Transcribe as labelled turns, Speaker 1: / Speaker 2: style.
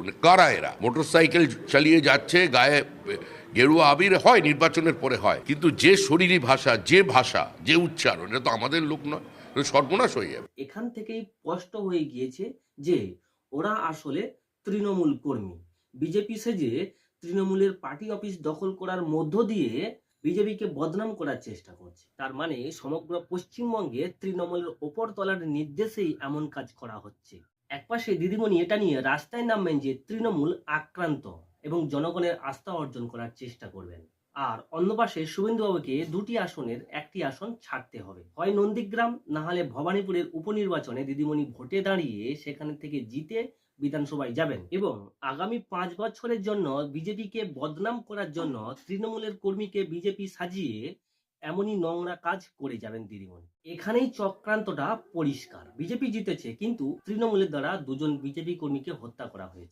Speaker 1: বলুন, কারা এরা? মোটরসাইকেল চালিয়ে যাচ্ছে, গায়ে গেরুয়া আবির হয়, নির্বাচনের পরে হয়, কিন্তু যে শরীরী ভাষা, যে উচ্চারণ, এটা তো আমাদের লোক নয়, এটা সর্বনাশ হয়ে যাবে।
Speaker 2: এখান থেকেই স্পষ্ট হয়ে গিয়েছে যে ওরা আসলে তৃণমূল কর্মী। বিজেপি সেজে তৃণমূলের পার্টি অফিস দখল করার মধ্য দিয়ে বিজেপিকে বদনাম করার চেষ্টা করছে। তার মানে সমগ্র পশ্চিমবঙ্গে তৃণমূলের ওপর তলার নির্দেশেই এমন কাজ করা হচ্ছে। একপাশে দিদিমণি এটা নিয়ে রাস্তায় নামবেন যে তৃণমূল আক্রান্ত এবং জনগণের আস্থা অর্জন করার চেষ্টা করবেন। আর অন্য পাশে শুভেন্দুবাবুকে দুটি আসনের একটি আসন ছাড়তে হবে, হয় নন্দীগ্রাম না হলে ভবানীপুরের উপনির্বাচনে দিদিমণি ভোটে দাঁড়িয়ে সেখানে থেকে জিতে বিধানসভায় যাবেন এবং আগামী 5 বছরের জন্য বিজেপিকে বদনাম করার জন্য তৃণমূলের কর্মীকে বিজেপি সাজিয়ে এমনই নোংরা কাজ করে যাবেন দিদিমণি। এখানেই চক্রান্তটা পরিষ্কার। বিজেপি জিতেছে, কিন্তু তৃণমূলের দ্বারা দুজন বিজেপি কর্মীকে হত্যা করা হয়েছে।